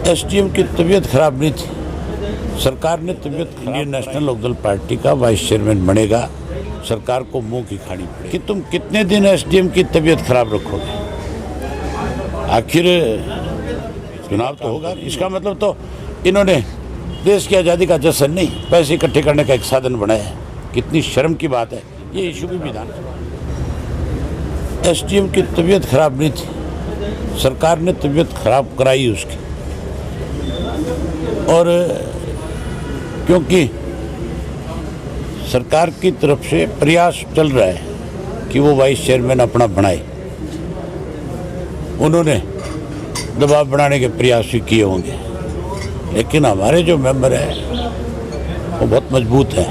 SDM की तबीयत खराब नहीं थी। सरकार ने तबीयत इंडियन नेशनल लोकदल पार्टी का वाइस चेयरमैन बनेगा, सरकार को मुंह की खानी पड़ेगी कि तुम कितने दिन एसडीएम की तबीयत खराब रखोगे। आखिर चुनाव तो होगा, इसका मतलब तो इन्होंने देश की आज़ादी का जश्न नहीं, पैसे इकट्ठे करने का एक साधन बनाया है। कितनी शर्म की बात है। ये इशू भी विधान एसडीएम की तबीयत खराब नहीं थी, सरकार ने तबीयत खराब कराई उसकी, और क्योंकि सरकार की तरफ से प्रयास चल रहा है कि वो वाइस चेयरमैन अपना बनाए, उन्होंने दबाव बनाने के प्रयास भी किए होंगे, लेकिन हमारे जो मेंबर हैं वो बहुत मजबूत है।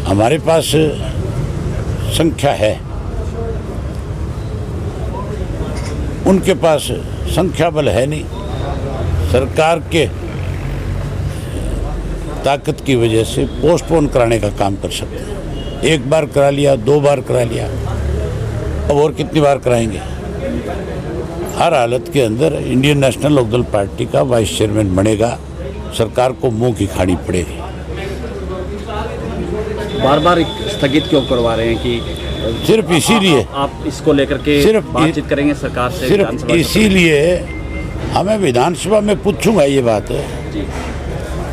हमारे पास संख्या है, उनके पास संख्या बल है नहीं। सरकार के ताकत की वजह से पोस्टपोन कराने का काम कर सकते हैं। एक बार करा लिया, 2 बार करा लिया, अब और कितनी बार कराएंगे। हर हालत के अंदर इंडियन नेशनल लोकदल पार्टी का वाइस चेयरमैन बनेगा, सरकार को मुंह की खानी पड़ेगी। बार बार स्थगित क्यों करवा रहे हैं कि सिर्फ इसीलिए आप इसको लेकर के सिर्फ बातचीत करेंगे सरकार से? सिर्फ इसीलिए हमें विधानसभा में पूछूंगा ये बात है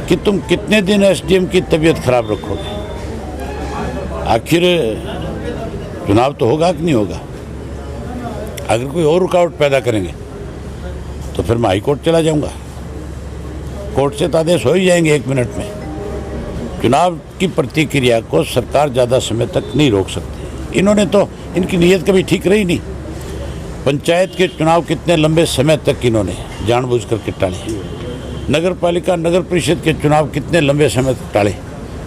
कि तुम कितने दिन एसडीएम की तबीयत खराब रखोगे। आखिर चुनाव तो होगा कि नहीं होगा। अगर कोई और रुकावट पैदा करेंगे तो फिर मैं हाईकोर्ट चला जाऊंगा, कोर्ट से तो आदेश हो ही जाएंगे 1 मिनट में। चुनाव की प्रतिक्रिया को सरकार ज़्यादा समय तक नहीं रोक सकती। इन्होंने तो, इनकी नीयत कभी ठीक रही नहीं। पंचायत के चुनाव कितने लंबे समय तक इन्होंने जानबूझ करके टाले, नगर पालिका नगर परिषद के चुनाव कितने लंबे समय तक टाले।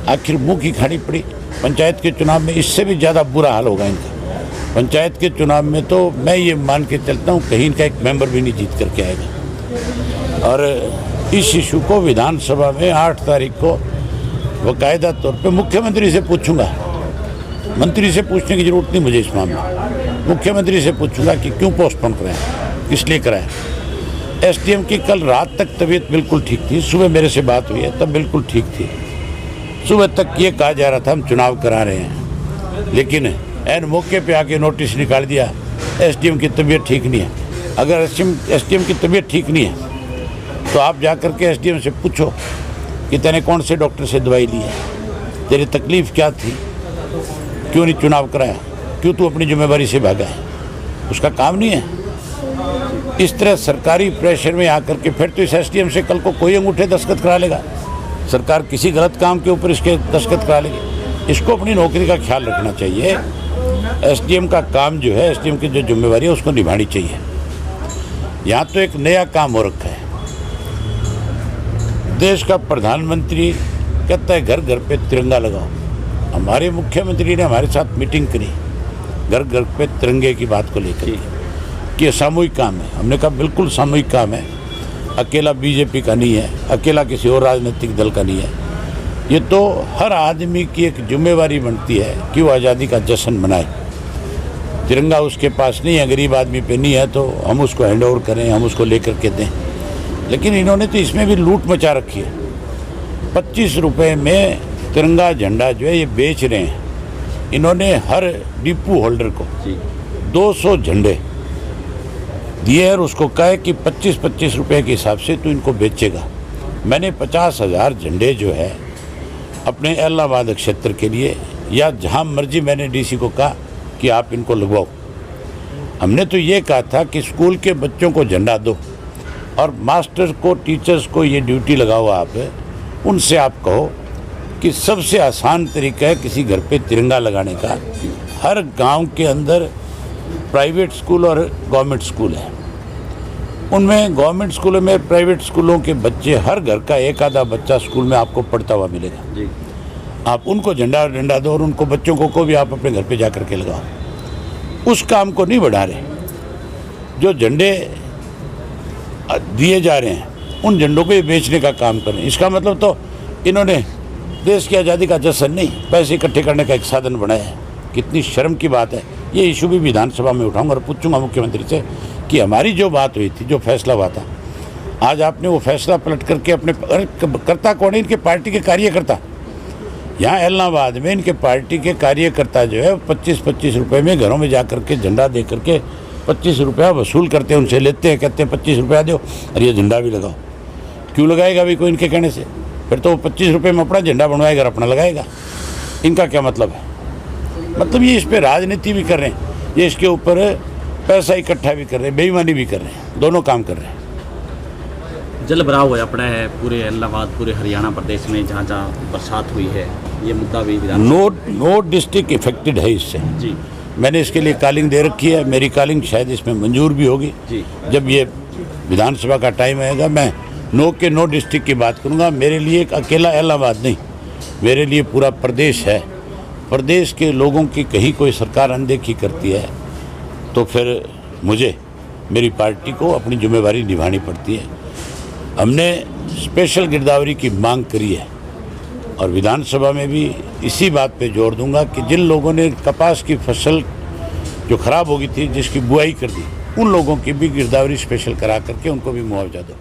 आखिर मुंह की खानी पड़ी। पंचायत के चुनाव में इससे भी ज़्यादा बुरा हाल होगा इनका। पंचायत के चुनाव में तो मैं ये मान के चलता हूँ कहीं इनका एक मेंबर भी नहीं जीत करके आएगा। और इस इशू को विधानसभा में 8 तारीख को बाकायदा तौर पे मुख्यमंत्री से पूछूंगा। मंत्री से पूछने की जरूरत नहीं मुझे इस मामले, मुख्यमंत्री से पूछूंगा कि क्यों पोस्टपोन कराया, किस लिए कराया। एसडीएम की कल रात तक तबीयत बिल्कुल ठीक थी, सुबह मेरे से बात हुई है तब बिल्कुल ठीक थी। सुबह तक ये कहा जा रहा था हम चुनाव करा रहे हैं, लेकिन एन मौके पे आके नोटिस निकाल दिया एसडीएम की तबीयत ठीक नहीं है। अगर एसडीएम की तबीयत ठीक नहीं है तो आप जा कर के एसडीएम से पूछो कि तेने कौन से डॉक्टर से दवाई ली है, तेरी तकलीफ़ क्या थी, क्यों नहीं चुनाव कराया, क्यों तू अपनी जिम्मेदारी से भागा है। उसका काम नहीं है। इस तरह सरकारी प्रेशर में आकर के फिर तो इस एसडीएम से कल को कोई अंगूठे दस्तखत करा लेगा, सरकार किसी गलत काम के ऊपर इसके दस्तखत करा लेगी। इसको अपनी नौकरी का ख्याल रखना चाहिए। एसडीएम का काम जो है, एसडीएम की जो जिम्मेवारी है उसको निभानी चाहिए। यहाँ तो एक नया काम हो रखा है। देश का प्रधानमंत्री कहता है घर घर पे तिरंगा लगाओ। हमारे मुख्यमंत्री ने हमारे साथ मीटिंग करी घर घर पे तिरंगे की बात को लेकर कि ये सामूहिक काम है। हमने कहा बिल्कुल सामूहिक काम है, अकेला बीजेपी का नहीं है, अकेला किसी और राजनीतिक दल का नहीं है। ये तो हर आदमी की एक जिम्मेवारी बनती है कि वो आज़ादी का जश्न मनाए। तिरंगा उसके पास नहीं है, गरीब आदमी पे नहीं है, तो हम उसको हैंड ओवर करें, हम उसको लेकर के दें। लेकिन इन्होंने तो इसमें भी लूट मचा रखी है। 25 रुपये में तिरंगा झंडा जो है ये बेच रहे हैं। इन्होंने हर डिपो होल्डर को 200 झंडे दिए और उसको कहे कि 25-25 रुपये के हिसाब से तो इनको बेचेगा। मैंने 50,000 झंडे जो है अपने इलाहाबाद क्षेत्र के लिए या जहाँ मर्जी मैंने डीसी को कहा कि आप इनको लगवाओ। हमने तो ये कहा था कि स्कूल के बच्चों को झंडा दो और मास्टर को, टीचर्स को ये ड्यूटी लगाओ। आप उनसे आप कहो कि सबसे आसान तरीका है किसी घर पे तिरंगा लगाने का। हर गांव के अंदर प्राइवेट स्कूल और गवर्नमेंट स्कूल है। उनमें गवर्नमेंट स्कूलों में, प्राइवेट स्कूलों के बच्चे, हर घर का एक आधा बच्चा स्कूल में आपको पढ़ता हुआ मिलेगा। आप उनको झंडा दो और उनको बच्चों को भी आप अपने घर पे जा करके लगाओ। उस काम को नहीं बढ़ा रहे। जो झंडे दिए जा रहे हैं उन झंडों को ये बेचने का काम कर रहे हैं। इसका मतलब तो इन्होंने देश की आज़ादी का जश्न नहीं, पैसे इकट्ठे करने का एक साधन बनाया है। कितनी शर्म की बात है। ये इशू भी विधानसभा में उठाऊंगा और पूछूंगा मुख्यमंत्री से कि हमारी जो बात हुई थी, जो फैसला हुआ था, आज आपने वो फैसला पलट करके अपने करता कौन है? इनके पार्टी के कार्यकर्ता। यहाँ इलाहाबाद में इनके पार्टी के कार्यकर्ता जो है 25-25 रुपये में घरों में जा करके झंडा दे करके 25 रुपया वसूल करते हैं, उनसे लेते हैं, कहते हैं 25 रुपया दो और ये झंडा भी लगाओ। क्यों लगाएगा भाई कोई इनके कहने से? फिर तो वो 25 रुपये में अपना झंडा बनवाएगा और अपना लगाएगा। इनका क्या मतलब है? मतलब ये इस पर राजनीति भी कर रहे हैं, ये इसके ऊपर पैसा इकट्ठा भी कर रहे हैं, बेईमानी भी कर रहे हैं, दोनों काम कर रहे हैं। जल भराव होया पड़ा है पूरे इलाहाबाद, पूरे हरियाणा प्रदेश में जहाँ जहाँ बरसात हुई है, ये मुद्दा भी नो डिस्ट्रिक्ट इफेक्टेड है इससे। जी, मैंने इसके लिए कॉलिंग दे रखी है, मेरी कॉलिंग शायद इसमें मंजूर भी होगी। जी, जब ये विधानसभा का टाइम आएगा मैं नो डिस्ट्रिक्ट की बात करूँगा। मेरे लिए एक अकेला इलाहाबाद नहीं, मेरे लिए पूरा प्रदेश है। प्रदेश के लोगों की कहीं कोई सरकार अनदेखी करती है तो फिर मुझे, मेरी पार्टी को अपनी जिम्मेवारी निभानी पड़ती है। हमने स्पेशल गिरदावरी की मांग करी है और विधानसभा में भी इसी बात पे जोर दूंगा कि जिन लोगों ने कपास की फसल जो खराब हो गई थी, जिसकी बुआई कर दी, उन लोगों की भी गिरदावरी स्पेशल करा करके उनको भी मुआवजा दो।